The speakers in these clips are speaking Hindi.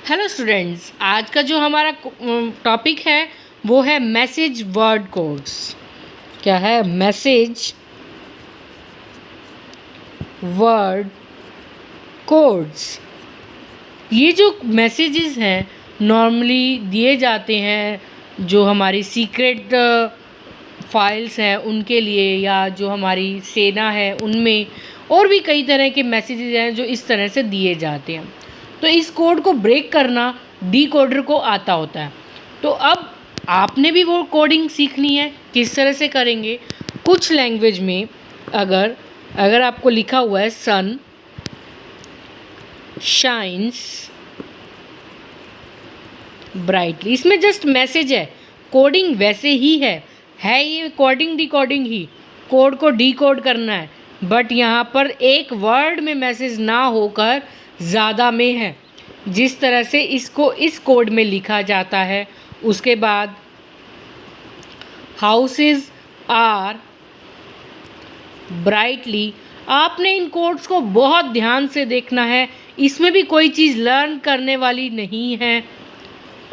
हेलो स्टूडेंट्स, आज का जो हमारा टॉपिक है वो है मैसेज वर्ड कोड्स। क्या है? Message word codes. ये जो मैसेजेस हैं नॉर्मली दिए जाते हैं जो हमारी सीक्रेट फाइल्स हैं उनके लिए, या जो हमारी सेना है उनमें, और भी कई तरह के मैसेजेस हैं जो इस तरह से दिए जाते हैं। तो इस कोड को ब्रेक करना डीकोडर को आता होता है। तो अब आपने भी वो कोडिंग सीखनी है, किस तरह से करेंगे। कुछ लैंग्वेज में अगर आपको लिखा हुआ है सन शाइन्स ब्राइटली, इसमें जस्ट मैसेज है, कोडिंग वैसे ही है ये कोडिंग डिकोडिंग ही, कोड को डिकोड करना है, बट यहाँ पर एक वर्ड में मैसेज ना होकर ज़्यादा में है, जिस तरह से इसको इस कोड में लिखा जाता है। उसके बाद हाउसेस आर ब्राइटली। आपने इन कोड्स को बहुत ध्यान से देखना है, इसमें भी कोई चीज़ लर्न करने वाली नहीं है,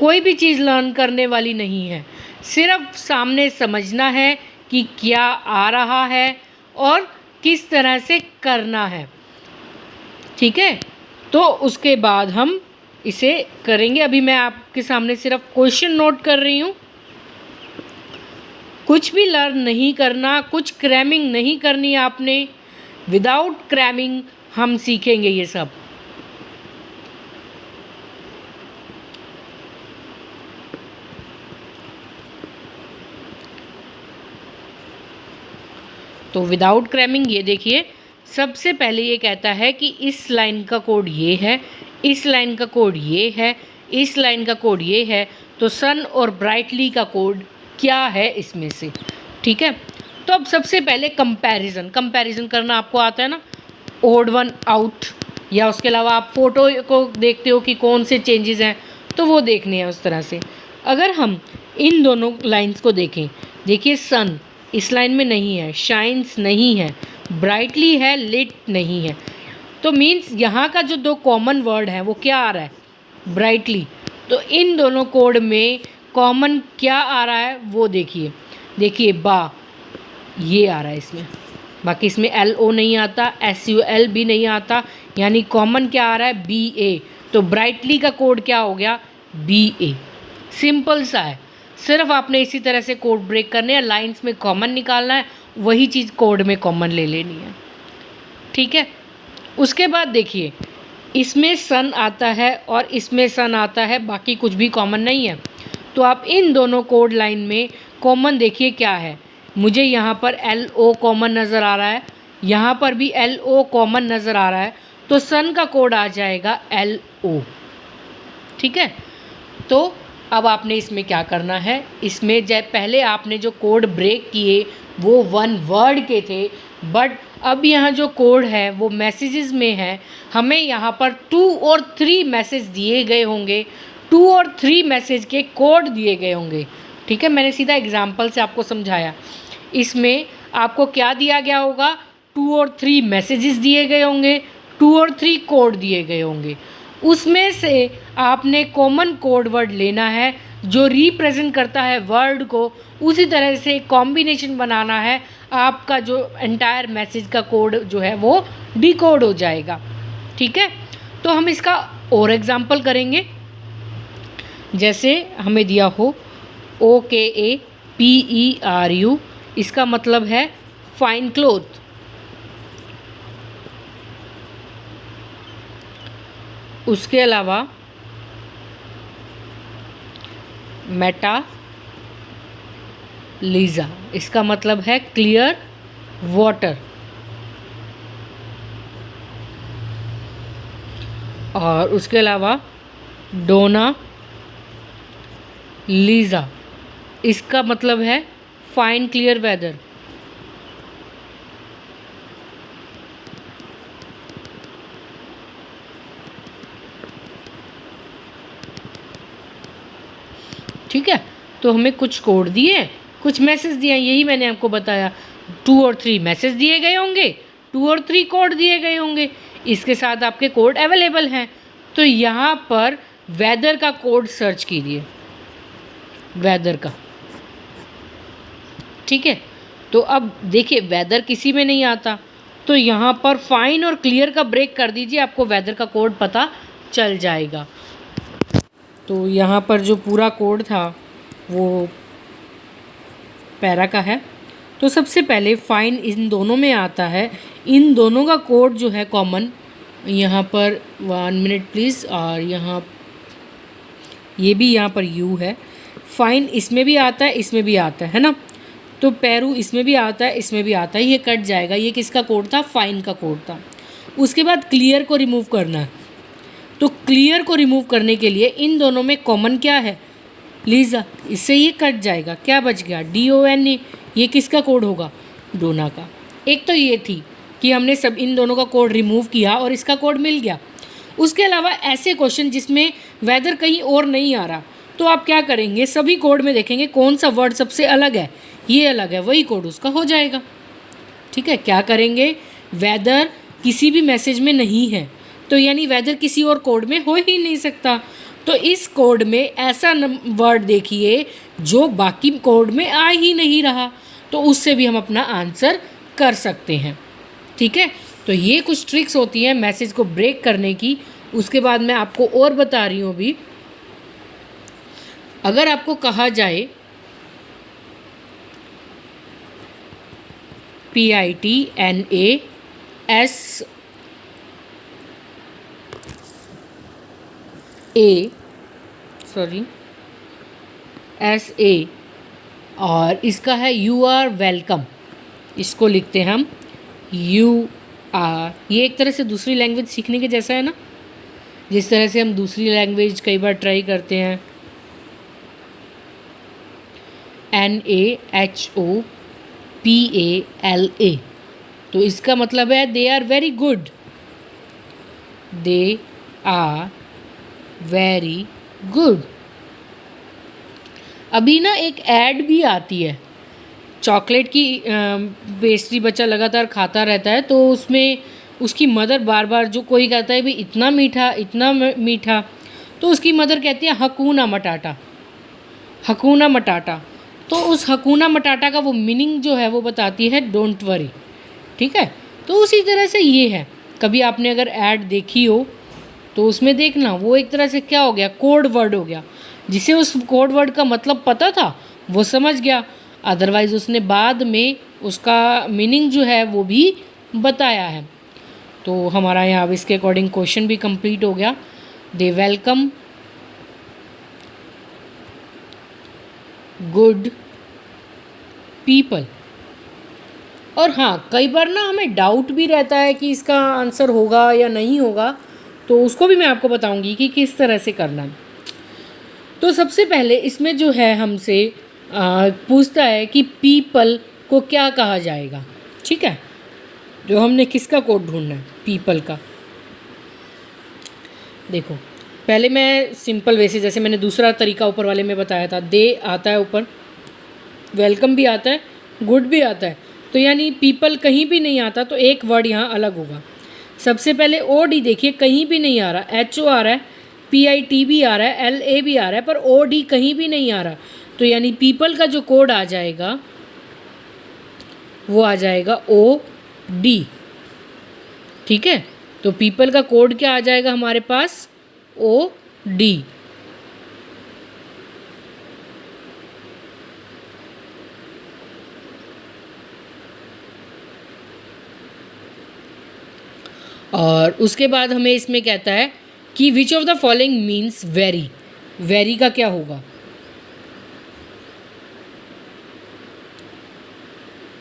कोई भी चीज़ लर्न करने वाली नहीं है, सिर्फ सामने समझना है कि क्या आ रहा है और किस तरह से करना है। ठीक है, तो उसके बाद हम इसे करेंगे। अभी मैं आपके सामने सिर्फ क्वेश्चन नोट कर रही हूँ, कुछ भी लर्न नहीं करना, कुछ क्रैमिंग नहीं करनी आपने। विदाउट क्रैमिंग हम सीखेंगे ये सब। तो विदाउट क्रैमिंग ये देखिए, सबसे पहले ये कहता है कि इस लाइन का कोड ये है, इस लाइन का कोड ये है, इस लाइन का कोड ये है। तो सन और ब्राइटली का कोड क्या है इसमें से। ठीक है, तो अब सबसे पहले कंपैरिजन करना आपको आता है ना, ओड वन आउट, या उसके अलावा आप फोटो को देखते हो कि कौन से चेंजेस हैं, तो वो देखने हैं उस तरह से। अगर हम इन दोनों लाइंस को देखें, देखिए सन इस लाइन में नहीं है, शाइन्स नहीं है, ब्राइटली है, लिट नहीं है। तो मीन्स यहाँ का जो दो कॉमन वर्ड है वो क्या आ रहा है? ब्राइटली। तो इन दोनों कोड में कॉमन क्या आ रहा है वो देखिए बा, ये आ रहा है इसमें, बाकी इसमें LO नहीं आता, SUL भी नहीं आता, यानी कॉमन क्या आ रहा है? BA। तो ब्राइटली का कोड क्या हो गया? BA। सिंपल सा है, सिर्फ आपने इसी तरह से कोड ब्रेक करने हैं, लाइंस में कॉमन निकालना है, वही चीज़ कोड में कॉमन ले लेनी है। ठीक है, उसके बाद देखिए इसमें सन आता है और इसमें सन आता है, बाकी कुछ भी कॉमन नहीं है। तो आप इन दोनों कोड लाइन में कॉमन देखिए क्या है। मुझे यहाँ पर LO कॉमन नज़र आ रहा है, यहाँ पर भी LO कॉमन नज़र आ रहा है, तो सन का कोड आ जाएगा LO। ठीक है, तो अब आपने इसमें क्या करना है, इसमें पहले आपने जो कोड ब्रेक किए वो वन वर्ड के थे, बट अब यहाँ जो कोड है वो मैसेजेस में है। हमें यहाँ पर 2 और 3 मैसेज दिए गए होंगे, 2 और 3 मैसेज के कोड दिए गए होंगे। ठीक है, मैंने सीधा एग्जांपल से आपको समझाया। इसमें आपको क्या दिया गया होगा? 2 और 3 मैसेजेस दिए गए होंगे, 2 और 3 कोड दिए गए होंगे। उसमें से आपने कॉमन कोड वर्ड लेना है जो रिप्रेजेंट करता है वर्ड को, उसी तरह से कॉम्बिनेशन बनाना है, आपका जो एंटायर मैसेज का कोड जो है वो डिकोड हो जाएगा। ठीक है, तो हम इसका और एग्जांपल करेंगे। जैसे हमें दिया हो OKAPERU, इसका मतलब है फाइन क्लोथ। उसके अलावा मेटा लीज़ा, इसका मतलब है क्लियर वाटर। और उसके अलावा डोना लीज़ा, इसका मतलब है फाइन क्लियर वेदर। ठीक है, तो हमें कुछ कोड दिए, कुछ मैसेज दिए, यही मैंने आपको बताया। 2 और 3 मैसेज दिए गए होंगे, 2 और 3 कोड दिए गए होंगे, इसके साथ आपके कोड अवेलेबल हैं। तो यहाँ पर वेदर का कोड सर्च कीजिए, वेदर का। ठीक है, तो अब देखिए वेदर किसी में नहीं आता, तो यहाँ पर फाइन और क्लियर का ब्रेक कर दीजिए, आपको वेदर का कोड पता चल जाएगा। तो यहाँ पर जो पूरा कोड था वो पैरा का है। तो सबसे पहले फाइन इन दोनों में आता है, इन दोनों का कोड जो है कॉमन, यहाँ पर 1 मिनट प्लीज़, और यहाँ ये भी यहाँ पर यू है। फाइन इसमें भी आता है, इसमें भी आता है ना, तो पैरू इसमें भी आता है, इसमें भी आता है, ये कट जाएगा। ये किसका कोड था? फाइन का कोड था। उसके बाद क्लियर को रिमूव करना है, तो क्लियर को रिमूव करने के लिए इन दोनों में कॉमन क्या है? लीज़ा, इससे ये कट जाएगा, क्या बच गया? DONA। ये किसका कोड होगा? डोना का। एक तो ये थी कि हमने सब इन दोनों का कोड रिमूव किया और इसका कोड मिल गया। उसके अलावा ऐसे क्वेश्चन जिसमें वेदर कहीं और नहीं आ रहा, तो आप क्या करेंगे? सभी कोड में देखेंगे कौन सा वर्ड सबसे अलग है, ये अलग है, वही कोड उसका हो जाएगा। ठीक है, क्या करेंगे? वेदर किसी भी मैसेज में नहीं है, तो यानी वेदर किसी और कोड में हो ही नहीं सकता। तो इस कोड में ऐसा वर्ड देखिए जो बाकी कोड में आ ही नहीं रहा, तो उससे भी हम अपना आंसर कर सकते हैं। ठीक है, तो ये कुछ ट्रिक्स होती हैं मैसेज को ब्रेक करने की। उसके बाद मैं आपको और बता रही हूँ अभी, अगर आपको कहा जाए PITNASA और इसका है यू आर वेलकम, इसको लिखते हैं हम यू आर। ये एक तरह से दूसरी लैंग्वेज सीखने के जैसा है ना, जिस तरह से हम दूसरी लैंग्वेज कई बार ट्राई करते हैं। NAHOPALA, तो इसका मतलब है they are very good, they are very good. अभी ना एक ऐड भी आती है, चॉकलेट की पेस्ट्री बच्चा लगातार खाता रहता है, तो उसमें उसकी मदर बार बार, जो कोई कहता है भी इतना मीठा इतना मीठा, तो उसकी मदर कहती है हकूना मटाटा, हकूना मटाटा। तो उस हकूना मटाटा का वो मीनिंग जो है वो बताती है डोंट वरी। ठीक है, तो उसी तरह से ये है, कभी आपने अगर ऐड देखी हो तो उसमें देखना, वो एक तरह से क्या हो गया? कोड वर्ड हो गया। जिसे उस कोड वर्ड का मतलब पता था वो समझ गया, अदरवाइज़ उसने बाद में उसका मीनिंग जो है वो भी बताया है। तो हमारा यहाँ अब इसके अकॉर्डिंग क्वेश्चन भी कंप्लीट हो गया। दे वेलकम गुड पीपल। और हाँ, कई बार ना हमें डाउट भी रहता है कि इसका आंसर होगा या नहीं होगा, तो उसको भी मैं आपको बताऊंगी कि किस तरह से करना है। तो सबसे पहले इसमें जो है हमसे पूछता है कि पीपल को क्या कहा जाएगा। ठीक है, जो हमने किसका कोड ढूंढना है? पीपल का। देखो, पहले मैं सिंपल वे से, जैसे मैंने दूसरा तरीका ऊपर वाले में बताया था, दे आता है ऊपर, वेलकम भी आता है, गुड भी आता है, तो यानी पीपल कहीं भी नहीं आता, तो एक वर्ड यहाँ अलग होगा। सबसे पहले OD देखिए, कहीं भी नहीं आ रहा, HO आ रहा है, PIT भी आ रहा है, LA भी आ रहा है, पर OD कहीं भी नहीं आ रहा, तो यानी पीपल का जो कोड आ जाएगा वो आ जाएगा OD। ठीक है, तो पीपल का कोड क्या आ जाएगा हमारे पास? OD। और उसके बाद हमें इसमें कहता है कि which of the following means very. Very का क्या होगा?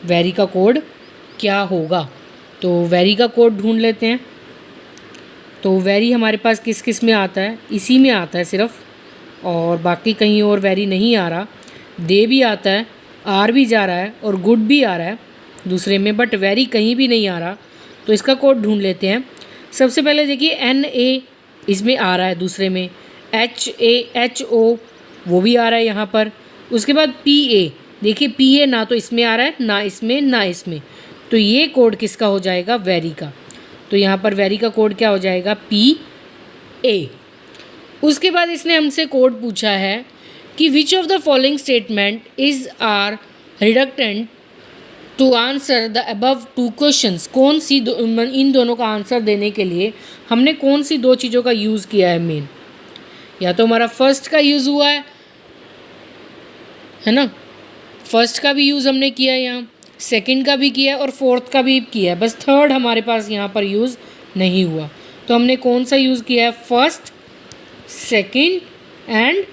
वेरी का कोड क्या होगा? तो वेरी का कोड ढूंढ लेते हैं। तो वेरी हमारे पास किस किस में आता है? इसी में आता है सिर्फ, और बाकी कहीं और वेरी नहीं आ रहा। दे भी आता है, आर भी जा रहा है, और गुड भी आ रहा है दूसरे में, बट वेरी कहीं भी नहीं आ रहा। तो इसका कोड ढूंढ लेते हैं। सबसे पहले देखिए NA इसमें आ रहा है दूसरे में, HO वो भी आ रहा है यहाँ पर। उसके बाद PA, देखिए PA ना तो इसमें आ रहा है, ना इसमें, ना इसमें, तो ये कोड किसका हो जाएगा? वेरी का। तो यहाँ पर वेरी का कोड क्या हो जाएगा? PA। उसके बाद इसने हमसे कोड पूछा है कि which of the following statement is are redundant to answer the above two questions. कौन सी इन दोनों का आंसर देने के लिए हमने कौन सी दो चीज़ों का यूज़ किया है मेन। या तो हमारा फर्स्ट का यूज़ हुआ है ना, फर्स्ट का भी यूज़ हमने किया है, यहाँ सेकंड का भी किया है और फोर्थ का भी किया है, बस थर्ड हमारे पास यहाँ पर यूज़ नहीं हुआ। तो हमने कौन सा यूज़ किया है, फर्स्ट, सेकंड एंड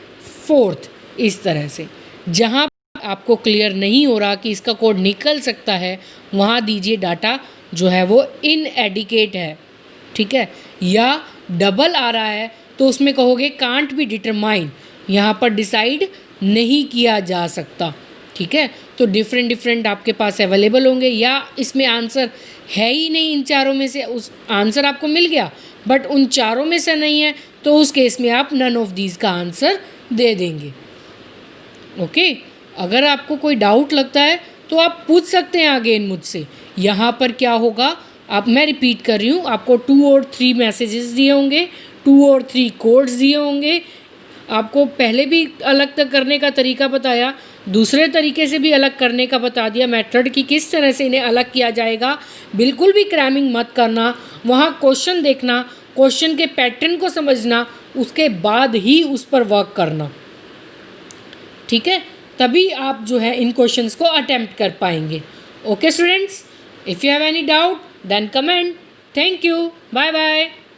फोर्थ। इस तरह से जहाँ आपको क्लियर नहीं हो रहा कि इसका कोड निकल सकता है, वहाँ दीजिए डाटा जो है वो इनएडिकेट है, ठीक है। या डबल आ रहा है तो उसमें कहोगे कांट बी डिटरमाइन, यहाँ पर डिसाइड नहीं किया जा सकता, ठीक है। तो डिफरेंट आपके पास अवेलेबल होंगे, या इसमें आंसर है ही नहीं इन चारों में से, उस आंसर आपको मिल गया बट उन चारों में से नहीं है, तो उस केस में आप नन ऑफ दीज का आंसर दे देंगे। ओके, अगर आपको कोई डाउट लगता है तो आप पूछ सकते हैं अगेन मुझसे। यहाँ पर क्या होगा, आप, मैं रिपीट कर रही हूँ, आपको 2 और 3 मैसेजेस दिए होंगे, 2 और 3 कोड्स दिए होंगे। आपको पहले भी अलग तक करने का तरीका बताया, दूसरे तरीके से भी अलग करने का बता दिया, मेथड की किस तरह से इन्हें अलग किया जाएगा। बिल्कुल भी क्रैमिंग मत करना, वहाँ क्वेश्चन देखना, क्वेश्चन के पैटर्न को समझना, उसके बाद ही उस पर वर्क करना, ठीक है। तभी आप जो है इन क्वेश्चंस को अटेम्प्ट कर पाएंगे। Okay students, if you have any doubt then comment. Thank you, bye bye.